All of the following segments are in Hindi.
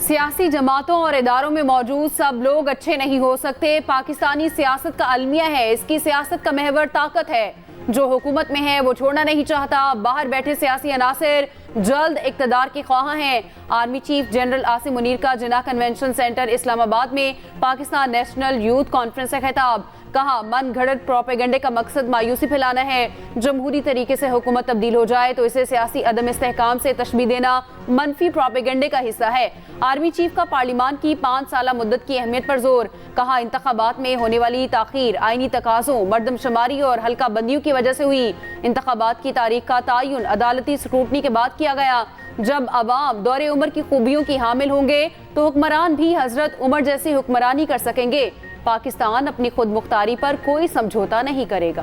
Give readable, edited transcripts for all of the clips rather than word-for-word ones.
सियासी जमातों और इदारों में मौजूद सब लोग अच्छे नहीं हो सकते। पाकिस्तानी सियासत का अलमिया है, इसकी सियासत का महवर ताकत है। जो हुकूमत में है वो छोड़ना नहीं चाहता। बाहर बैठे सियासी अनासिर जल्द इक़्तिदार के ख्वाह हैं। Army chief general Asim Munir का जिन्ना कन्वेंशन सेंटर इस्लामाबाद में पाकिस्तान नेशनल यूथ कॉन्फ्रेंस से खिताब। कहा, मन घड़त प्रोपेगेंडे का मकसद मायूसी फैलाना है। जमहूरी तरीके से हुकूमत तब्दील हो जाए तो इसे सियासी अदम इस्तेहकाम से तशबीह देना मनफी प्रोपेगेंडे का हिस्सा है। आर्मी चीफ का पार्लिमान की 5 साल मुद्दत की अहमियत पर जोर। कहा, इंतखाबात में होने वाली ताखीर आईनी तकाज़ों, मर्दमशुमारी और हल्का बंदियों की वजह से हुई। इंतखाबात की तारीख का तयन अदालती स्क्रूटनी के बाद किया गया। जब अवाम दौरे उम्र की खूबियों की हामिल होंगे तो हुक्मरान भी हजरत उमर जैसी हुक्मरानी कर सकेंगे। पाकिस्तान अपनी खुद मुख्तारी पर कोई समझौता नहीं करेगा।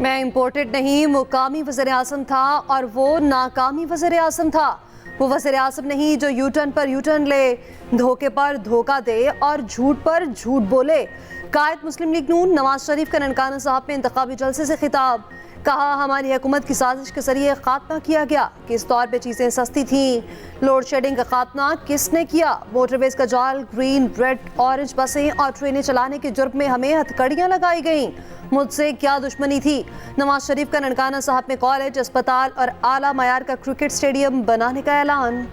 मैं इंपोर्टेड नहीं, मुकामी वज़ीर आज़म था और वो नाकामी वज़ीर आज़म था। वो वज़ीर आज़म नहीं जो यूटर्न पर यूटर्न ले, धोखे पर धोखा दे और झूठ पर झूठ बोले। कायद मुस्लिम लीग नून नवाज शरीफ का ननकाना साहब में इंतखाबी जलसे से खिताब। कहा, हमारी हुकूमत की साजिश के जरिए खात्मा किया गया। किस तौर पे चीज़ें सस्ती थीं? लोड शेडिंग का खात्मा किसने किया? मोटरवेज का जाल, ग्रीन, रेड, ऑरेंज बसें और ट्रेनें चलाने के जुर्म में हमें हथकड़ियाँ लगाई गईं। मुझसे क्या दुश्मनी थी? नवाज शरीफ का ननकाना साहब में कॉलेज, अस्पताल और आला मयार का क्रिकेट स्टेडियम बनाने का ऐलान।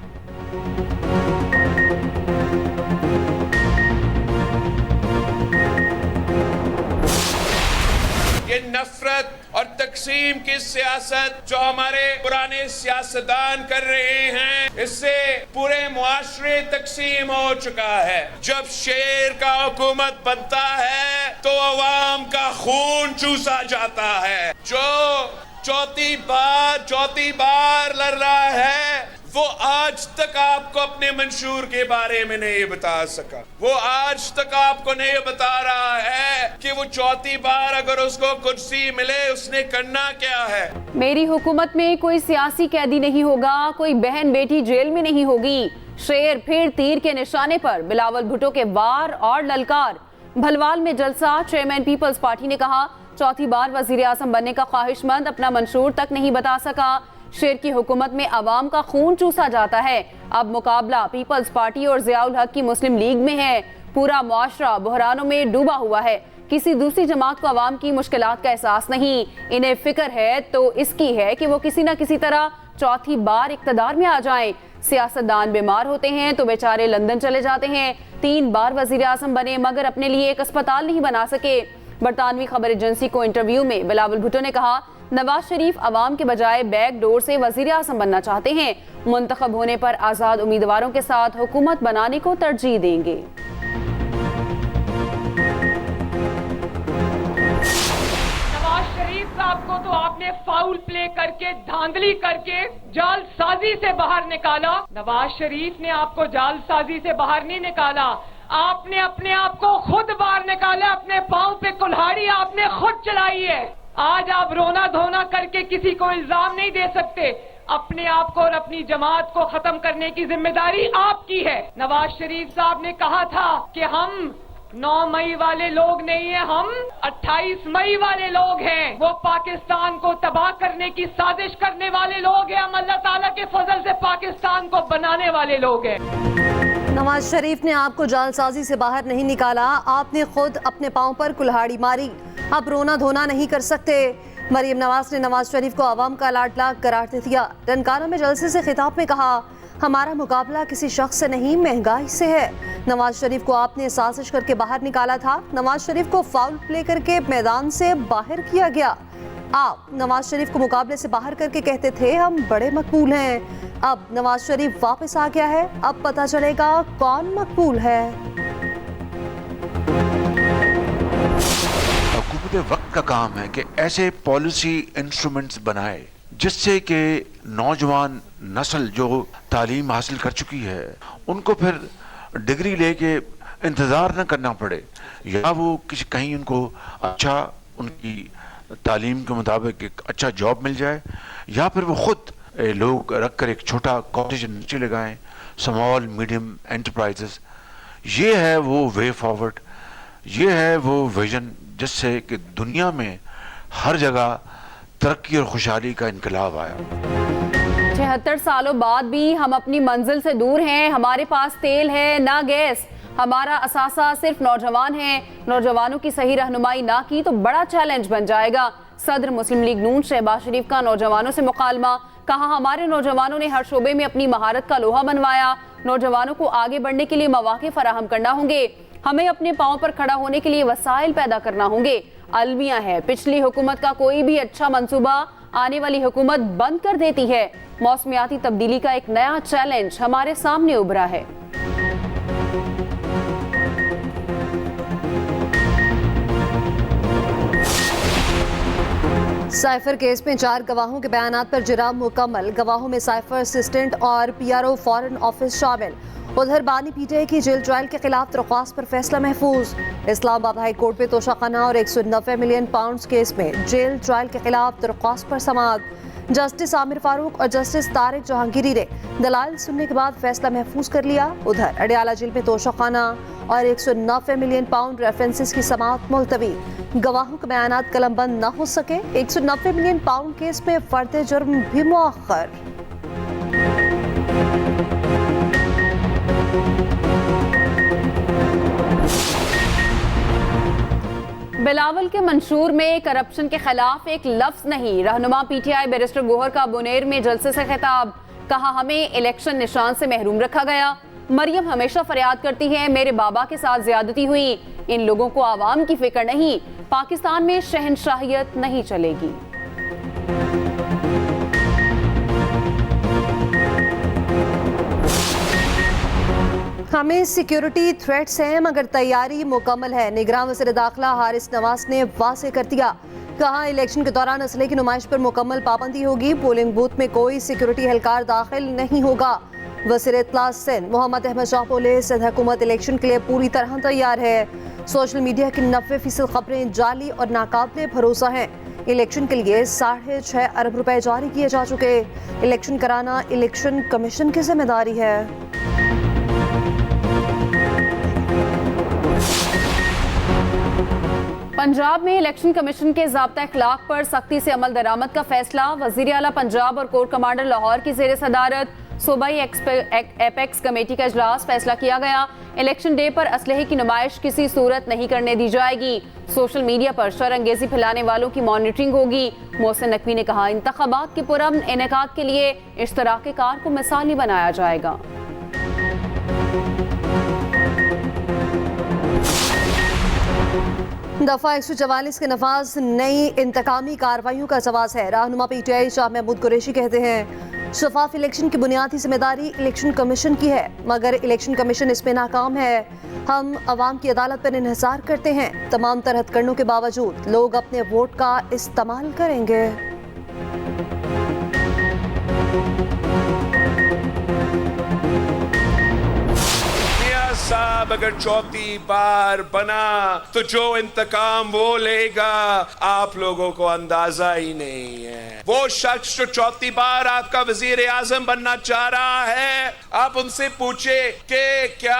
ये नफरत और तकसीम की सियासत जो हमारे पुराने सियासतदान कर रहे हैं, इससे पूरे मुआशरे तकसीम हो चुका है। जब शेर का हुकूमत बनता है तो अवाम का खून चूसा जाता है। जो चौथी बार लड़ रहा है वो आज तक आपको अपने मंशूर के बारे में नहीं बता सका। वो आज तक आपको नहीं बता रहा है कि वो चौथी बार अगर उसको कुर्सी मिले उसने करना क्या है। मेरी हुकूमत में कोई सियासी कैदी नहीं होगा, कोई बहन बेटी जेल में नहीं होगी। शेर फिर तीर के निशाने पर, बिलावल भुट्टो के वार और ललकार। भलवाल में जलसा, चेयरमैन पीपल्स पार्टी ने कहा, चौथी बार वजीर आज़म बनने का ख्वाहिशमंद अपना मंशूर तक नहीं बता सका। शेर की हुकूमत में अवाम का खून चूसा जाता है। अब मुकाबला पीपल्स पार्टी और ज़ियाउल हक की मुस्लिम लीग में है। पूरा मुआशरा बहरानों में डूबा हुआ है। किसी दूसरी जमात को अवाम की मुश्किलात का एहसास नहीं। इन्हें फिक्र है तो इसकी है कि वो किसी न किसी तरह चौथी बार इक़्तिदार में आ जाएं। सियासतदान बीमार होते हैं तो बेचारे लंदन चले जाते हैं। 3 बार वजीर आज़म बने मगर अपने लिए एक अस्पताल नहीं बना सके। बरतानवी खबर एजेंसी को इंटरव्यू में बिलावल भुट्टो ने कहा, नवाज शरीफ अवाम के बजाय बैक डोर से वजीर आज़म बनना चाहते हैं। मुंतखब होने पर आज़ाद उम्मीदवारों के साथ हुकूमत बनाने को तरजीह देंगे। नवाज शरीफ साहब को तो आपने फाउल प्ले करके, धांधली करके, जालसाजी से बाहर निकाला। नवाज शरीफ ने आपको जालसाजी से बाहर नहीं निकाला, आपने अपने आप को खुद बाहर निकाला। अपने पांव पे कुल्हाड़ी आपने खुद चलाई है। आज आप रोना धोना करके किसी को इल्जाम नहीं दे सकते। अपने आप को और अपनी जमात को खत्म करने की जिम्मेदारी आपकी है। नवाज शरीफ साहब ने कहा था कि हम 9 मई वाले लोग नहीं हैं, हम 28 मई वाले लोग हैं। वो पाकिस्तान को तबाह करने की साजिश करने वाले लोग हैं। हम अल्लाह ताला के फजल से पाकिस्तान को बनाने वाले लोग हैं। नवाज शरीफ ने आपको जालसाजी से बाहर नहीं निकाला, आपने खुद अपने पांव पर कुल्हाड़ी मारी। अब रोना धोना नहीं कर सकते। मरीम नवाज ने नवाज शरीफ को आवाम का लाडला करार दे दिया। ननकाना में जलसे से खिताब में कहा, हमारा मुकाबला किसी शख्स से नहीं, महंगाई से है। नवाज शरीफ को आपने साजिश करके बाहर निकाला था। नवाज शरीफ को फाउल प्ले करके मैदान से बाहर किया गया। आप नवाज शरीफ को मुकाबले से बाहर करके कहते थे हम बड़े मकबूल हैं। अब नवाज शरीफ वापस आ गया है, अब पता चलेगा कौन मकबूल है। हुकूमत वक्त का काम है कि ऐसे पॉलिसी इंस्ट्रूमेंट्स बनाए जिससे कि नौजवान नस्ल जो तालीम हासिल कर चुकी है उनको फिर डिग्री लेके इंतज़ार न करना पड़े, या वो किसी कहीं उनको अच्छा उनकी तालीम के मुताबिक एक अच्छा जॉब मिल जाए, या फिर वो खुद लोग रख कर एक छोटा कॉटेज नीचे लगाएं, स्मॉल मीडियम एंटरप्राइजेस। ये है वो वे फॉरवर्ड ये है वो विजन जिससे कि दुनिया में हर जगह तरक्की और खुशहाली का इनकलाब आया। 76 सालों बाद भी हम अपनी मंजिल से दूर हैं। हमारे पास तेल है ना गैस। हमारा असासा सिर्फ नौजवान है। नौजवानों की सही रहनुमाई ना की तो बड़ा चैलेंज बन जाएगा। सदर मुस्लिम लीग नून शहबाज शरीफ का नौजवानों से मुकालमा। कहा, हमारे नौजवानों ने हर शोबे में अपनी महारत का लोहा मनवाया। नौजवानों को आगे बढ़ने के लिए मौके फराहम करना होंगे। हमें अपने पांव पर खड़ा होने के लिए वसाइल पैदा करना होंगे। अलमिया है, पिछली हुकूमत का कोई भी अच्छा मंसूबा आने वाली हुकूमत बंद कर देती है। मौसमियाती तब्दीली का एक नया चैलेंज हमारे सामने उभरा है। साइफर केस में 4 गवाहों के बयानात पर जिराब मुकम्मल। गवाहों में साइफर असिस्टेंट और PRO फॉरेन ऑफिस शामिल। उधर बानी पीटीआई की जेल ट्रायल के खिलाफ दरख्वास्त पर फैसला महफूज। इस्लामाबाद हाई कोर्ट में तोशाखाना और 190 मिलियन पाउंड केस में जेल ट्रायल के खिलाफ दरख्वास्त पर समाअत। जस्टिस आमिर फारूक और जस्टिस तारिक जहांगीरी ने दलाल सुनने के बाद फैसला महफूज कर लिया। उधर अडियाला जेल में तोशाखाना और 190 मिलियन पाउंड रेफरेंसेस की समाअत मुलतवी। गवाहों के बयानात कलमबंद न हो सके। 190 मिलियन पाउंड केस में फर्द जुर्म भी मुअख्खर। बिलावल के मंशूर में करप्शन के खिलाफ एक लफ्ज नहीं। रहनुमा PTI बैरिस्टर गोहर का बुनेर में जलसे से खिताब। कहा, हमें इलेक्शन निशान से महरूम रखा गया। मरियम हमेशा फरियाद करती है, मेरे बाबा के साथ ज्यादती हुई। इन लोगों को आवाम की फिक्र नहीं। पाकिस्तान में शहनशाहियत नहीं चलेगी। हमें सिक्योरिटी थ्रेट्स हैं मगर तैयारी मुकम्मल है। निगरान वज़ीर दाखिला हारिस नवाज ने वाज़ेह कर दिया। कहा, इलेक्शन के दौरान असले की नुमाइश पर मुकम्मल पाबंदी होगी। पोलिंग बूथ में कोई सिक्योरिटी एहलकार दाखिल नहीं होगा। वज़ीर इत्तला सिंध मोहम्मद अहमद शाह बोले, सिंध हुकूमत इलेक्शन के लिए पूरी तरह तैयार है। सोशल मीडिया की 90% खबरें जाली और नाकाबिले भरोसा हैं। इलेक्शन के लिए 6.5 अरब रुपए जारी किए जा चुके। इलेक्शन कराना इलेक्शन कमीशन की जिम्मेदारी है। पंजाब में इलेक्शन कमीशन के ज़ाब्ता अखलाक पर सख्ती से अमल दरामद का फैसला। वज़ीर आला पंजाब और कोर कमांडर लाहौर की ज़ेर सदारत सूबाई एपेक्स कमेटी का इजलास। फैसला किया गया, इलेक्शन डे पर असलहे की नुमाइश किसी सूरत नहीं करने दी जाएगी। सोशल मीडिया पर शरअंगेजी फैलाने वालों की मॉनिटरिंग होगी। मोहसिन नकवी ने कहा, इंतखाबात के पुरअमन इनेकाद के लिए इश्तराक कार को मिसाली बनाया जाएगा। दफा 144 के नफाज नई इंतकामी कार्रवाइयों का जवाब है। रहनुमा PTI शाह महमूद कुरैशी कहते हैं, शफाफ इलेक्शन की बुनियादी जिम्मेदारी इलेक्शन कमीशन की है मगर इलेक्शन कमीशन इसमें नाकाम है। हम अवाम की अदालत पर इन्हिसार करते हैं। तमाम तरह हथकंडों के बावजूद लोग अपने वोट का इस्तेमाल करेंगे। साहब अगर चौथी बार बना तो जो इंतकाम वो लेगा आप लोगों को अंदाजा ही नहीं है। वो शख्स जो चौथी बार आपका वजीर आजम बनना चाह रहा है, आप उनसे पूछे कि क्या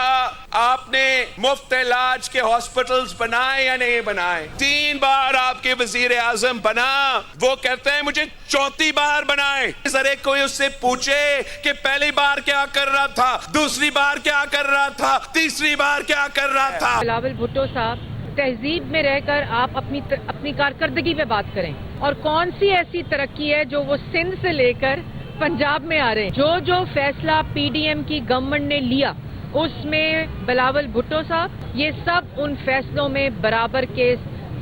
आपने मुफ्त इलाज के हॉस्पिटल्स बनाए या नहीं बनाए। 3 बार आपके वजीर आजम बना, वो कहते हैं मुझे चौथी बार बनाए। जरा कोई उससे पूछे कि पहली बार क्या कर रहा था, दूसरी बार क्या कर रहा था, तीसरी बार क्या कर रहा था। बिलावल भुट्टो साहब, तहजीब में रहकर आप अपनी कारकर्दगी पे बात करें और कौन सी ऐसी तरक्की है जो वो सिंध से लेकर पंजाब में आ रहे हैं। जो फैसला PDM की गवर्नमेंट ने लिया उसमें बिलावल भुट्टो साहब ये सब उन फैसलों में बराबर के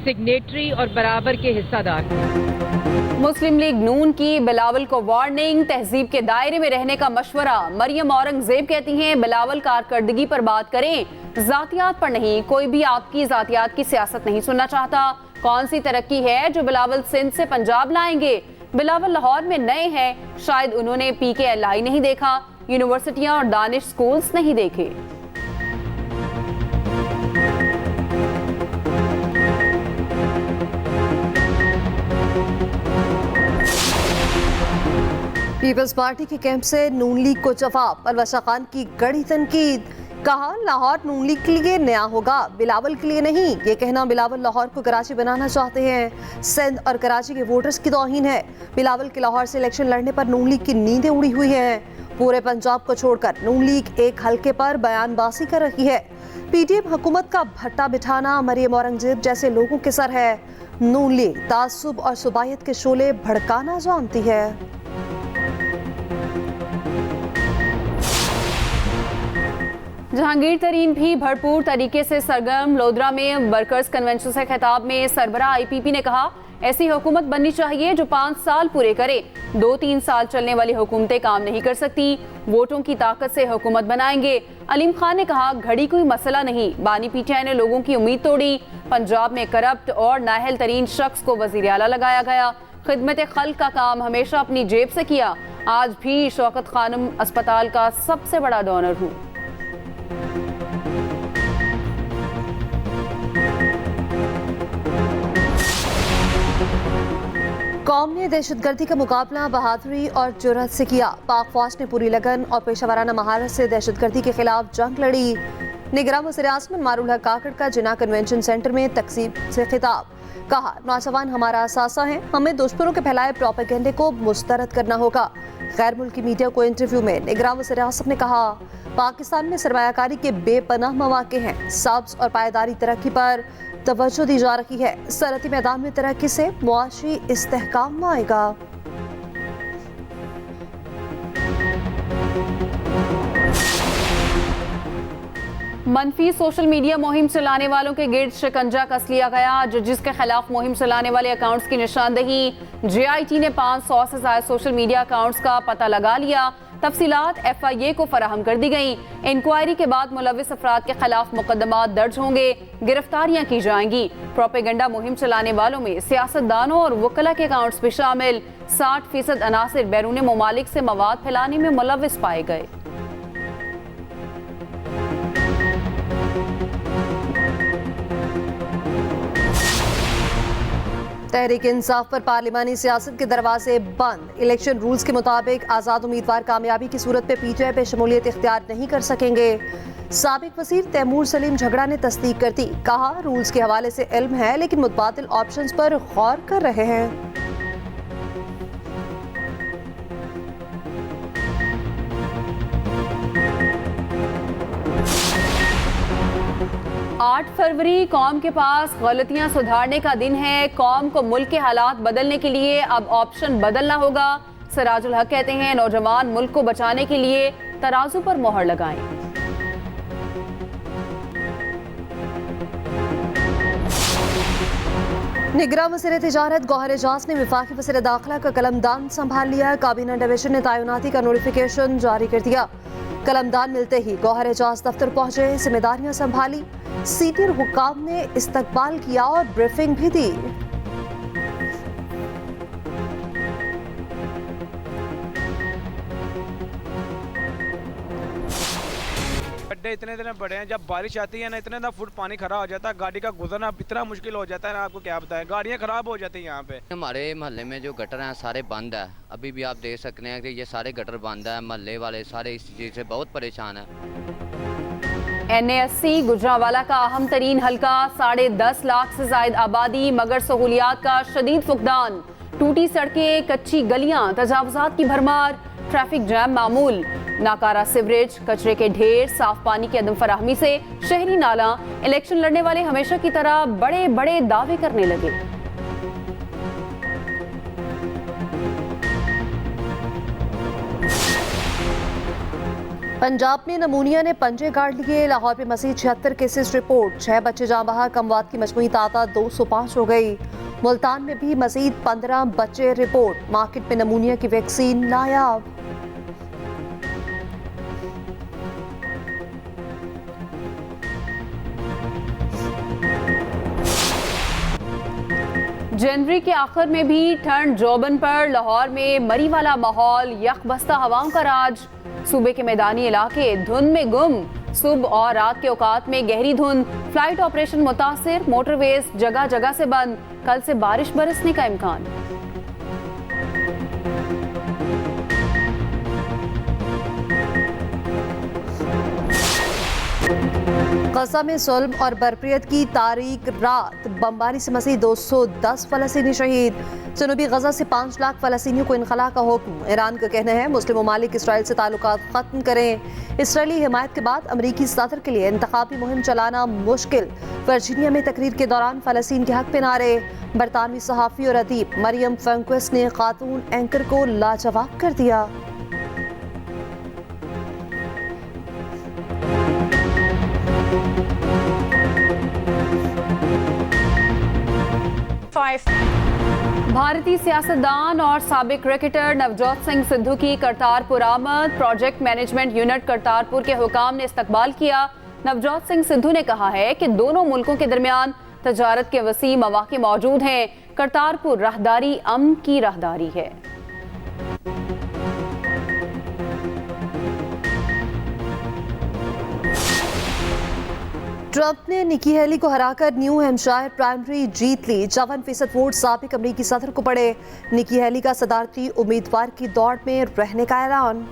सिग्नेटरी और बराबर के हिस्सादार। मुस्लिम लीग नून की बिलावल को वार्निंग, तहजीब के दायरे में रहने का मशवरा। मरियम औरंगजेब कहती हैं, बिलावल कारकर्दगी पर बात करें, जातियात पर नहीं। कोई भी आपकी जातियात की सियासत नहीं सुनना चाहता। कौन सी तरक्की है जो बिलावल सिंध से पंजाब लाएंगे। बिलावल लाहौर में नए हैं, शायद उन्होंने PKLI नहीं देखा, यूनिवर्सिटियां और दानिश स्कूल्स नहीं देखे। पीपल्स पार्टी के कैंप से नून लीग को जवाब। अलवशा खान की कड़ी तनकीद। कहा लाहौर नून लीग के लिए नया होगा, बिलावल के लिए नहीं। ये कहना बिलावल लाहौर को कराची बनाना चाहते हैं। सिंध और कराची के वोटर्स की तौहीन है। बिलावल के लाहौर से इलेक्शन लड़ने पर नून लीग की नींदें उड़ी हुई हैं। पूरे पंजाब को छोड़कर नून लीग एक हलके पर बयानबाजी कर रही है। पीटीएम हुकूमत का भट्टा बिठाना मरियम औरंगजेब जैसे लोगों के सर है। नून लीग तासुब और सुबायत के शोले भड़काना जानती है। जहांगीर तरीन भी भरपूर तरीके से सरगर्म। लोधरा में वर्कर्स कन्वेंशन से खिताब में सरबराह आईपीपी ने कहा, ऐसी हुकूमत बननी चाहिए जो 5 साल पूरे करे। 2-3 साल चलने वाली हुकूमतें काम नहीं कर सकती। वोटों की ताकत से हुकूमत बनाएंगे। अलीम खान ने कहा, घड़ी कोई मसला नहीं। बानी पीटीआई ने लोगों की उम्मीद तोड़ी। पंजाब में करप्ट और नाअहल तरीन शख्स को वजीर आला लगाया गया। खिदमत खल्क का काम हमेशा अपनी जेब से किया। आज भी शौकत खानम अस्पताल का सबसे बड़ा डोनर हूँ। कौम ने दहशतगर्दी का मुकाबला बहादुरी और जुर्रत से किया। पाक फौज ने पूरी लगन और पेशावराना महारत से दहशतगर्दी के खिलाफ जंग लड़ी। निगरान वज़ीर-ए-आज़म मारूल हक काकड़ का जिन्ना कन्वेंशन सेंटर में तकसीम से खिताब। कहा, नौजवान हमारा असासा है, हमें दुश्मनों के फैलाए प्रोपेगेंडे को मुस्तरद करना होगा। गैर मुल्की मीडिया को इंटरव्यू में निगरान वज़ीर-ए-आज़म ने कहा, पाकिस्तान में सरमायाकारी के बेपनाह मौके हैं। सब्ज़ और पायदारी तरक्की पर तवज्जो दी जा रही है। सनअती मैदान में तरक्की से मुआशी इस्तेहकाम आएगा। मनफी सोशल मीडिया मुहिम चलाने वालों के गिर्द शिकंजा कस लिया गया। जिसके खिलाफ मुहिम चलाने वाले अकाउंट्स की निशानदही। JIT ने 500 से ज्यादा सोशल मीडिया अकाउंट्स का पता लगा लिया। तफसीलात FIA को फराहम कर दी गई। इंक्वायरी के बाद मुलविस अफराद के खिलाफ मुकदमा दर्ज होंगे। गिरफ्तारियां की जाएंगी। प्रोपेगेंडा मुहिम चलाने वालों में सियासतदानों और वकला के अकाउंट्स भी शामिल। 60% अनासिर बैरून ममालिक से मवाद फैलाने में मुलविस पाए गए। तहरीक इंसाफ पर पार्लिमानी सियासत के दरवाजे बंद। इलेक्शन रूल्स के मुताबिक आज़ाद उम्मीदवार कामयाबी की सूरत में PTI पे शमूलियत इख्तियार नहीं कर सकेंगे। साबिक वज़ीर तैमूर सलीम झगड़ा ने तस्दीक कर दी। कहा, रूल्स के हवाले से इल्म है लेकिन मुतबादिल ऑप्शंस पर गौर कर रहे हैं। 8 फरवरी कौम के पास गलतियां सुधारने का दिन है। कौम को मुल्क के हालात बदलने के लिए अब ऑप्शन बदलना होगा। सिराजुल हक कहते हैं, नौजवान मुल्क को बचाने के लिए तराजू पर मोहर लगाएं। निगरान वज़ीर तिजारत गौहर एजाज ने वफाकी वज़ीर दाखिला का कलमदान संभाल लिया। काबीना डिवीजन ने तैनाती का नोटिफिकेशन जारी कर दिया। कलमदान मिलते ही गौहर एजाज दफ्तर पहुंचे, जिम्मेदारियां संभाली। सीनियर हुक्काम ने इस्तकबाल किया और ब्रीफिंग भी दी। गड्ढे इतने इतने बड़े हैं, जब बारिश आती है ना इतने फुट पानी खड़ा हो जाता है। गाड़ी का गुजरना इतना मुश्किल हो जाता है ना, आपको क्या बताएं। गाड़ियाँ खराब हो जाती हैं यहाँ पे। हमारे मोहल्ले में जो गटर हैं सारे बंद है। अभी भी आप देख सकते हैं कि ये सारे गटर बंद है। मोहल्ले वाले सारे इस चीज़ से बहुत परेशान है। NA80 गुजरांवाला का अहम तरीन हल्का। 10.5 लाख से ज्यादा आबादी मगर सहूलियात का शदीद फुकदान। टूटी सड़कें, कच्ची गलियां, तजावुजात की भरमार, ट्रैफिक जैम मामूल। नाकारा सिवरेज, कचरे के ढेर, साफ पानी की अदम फराहमी से शहरी नाला। इलेक्शन लड़ने वाले हमेशा की तरह बड़े बड़े दावे करने लगे। पंजाब में नमूनिया ने पंजे गाड़ लिए। लाहौर में मजीद 76 केसेस रिपोर्ट। 6 बच्चे जाँ बहक, अमवात की मजमूई तादाद 205 हो गई। मुल्तान में भी मजीद 15 बच्चे रिपोर्ट। मार्केट में नमूनिया की वैक्सीन नायाब। जनवरी के आखिर में भी ठंड जोबन पर। लाहौर में मरी वाला माहौल, यकबस्ता हवाओं का राज। सूबे के मैदानी इलाके धुंध में गुम। सुबह और रात के औकात में गहरी धुंध। फ्लाइट ऑपरेशन मुतासिर। मोटरवेज जगह जगह से बंद। कल से बारिश बरसने का इम्कान। गजा में जुल्म और बरपरियत की तारीख रात, बमबारी से मजीद 210 फलस्तीनी शहीद। जनूबी गजा से 5 लाख फलस्तीनियों को इनखला का हुक्म। ईरान का कहना है मुस्लिम ममालिक इसराइल से ताल्लुकात खत्म करें। इसराइली हिमायत के बाद अमरीकी सदर के लिए इंतखाबी मुहिम चलाना मुश्किल। वर्जीनिया में तकरीर के दौरान फलस्तीन के हक पे नारे। बरतानवी सहाफ़ी और अदीब मरियम फ्रैंक्विस ने खातून एंकर को लाजवाब कर दिया। भारतीय सियासतदान और साबिक क्रिकेटर नवजोत सिंह सिद्धू की करतारपुर आमद। प्रोजेक्ट मैनेजमेंट यूनिट करतारपुर के हुकाम ने इस्तकबाल किया। नवजोत सिंह सिद्धू ने कहा है कि दोनों मुल्कों के दरमियान तजारत के वसी मौके मौजूद हैं। करतारपुर राहदारी अमन की राहदारी है। ट्रंप ने निकी हेली को हराकर न्यू हैम्पशायर प्राइमरी जीत ली। 54% वोट साबिक अमरीकी सदर को पड़े। निकी हेली का सदारती उम्मीदवार की दौड़ में रहने का ऐलान।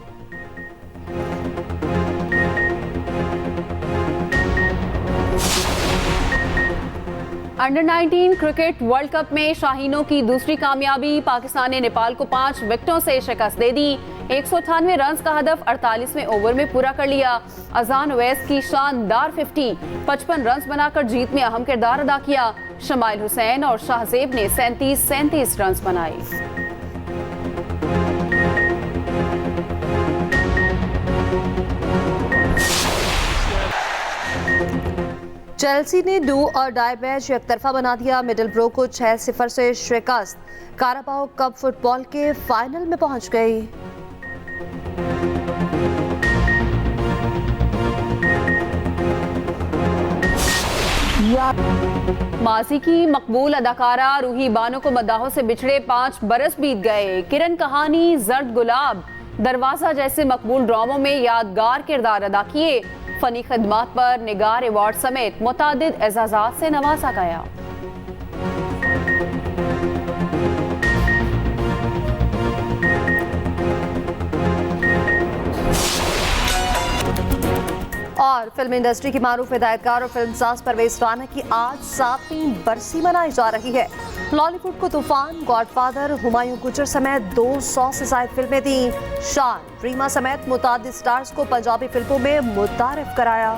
अंडर 19 क्रिकेट वर्ल्ड कप में शाहीनों की दूसरी कामयाबी। पाकिस्तान ने नेपाल को 5 विकेटों से शिकस्त दे दी। 198 रन का हदफ 48वें ओवर में पूरा कर लिया। अजान ओवैस की शानदार 50 55 रन बनाकर जीत में अहम किरदार अदा किया। शमाइल हुसैन और शाहजेब ने 37 रन बनाए। चेल्सी ने डू और डाई मैच एक तरफा बना दिया। मिडलब्रो को 6-0 से शिकस्त। काराबाओ कप फुटबॉल के फाइनल में पहुंच गई। माजी की मकबूल अदाकारा रूही बानो को मद्दाहों से बिछड़े 5 बरस बीत गए। किरण कहानी, जर्द गुलाब, दरवाजा जैसे मकबूल ड्रामों में यादगार किरदार अदा किए। फनी खिदमात पर निगार अवार्ड समेत मुतादिद एजाजात से नवाजा गया। और फिल्म इंडस्ट्री की मारूफ हिदायतकार और फिल्मसाज परवेज राना की आज 7वीं बरसी मनाई जा रही है। बॉलीवुड को तूफान, गॉडफादर, हुमायूं गुजर समेत 200 से ज्यादा फिल्में दी। शान, रीमा समेत मुतादिद स्टार्स को पंजाबी फिल्मों में मुतारिफ कराया।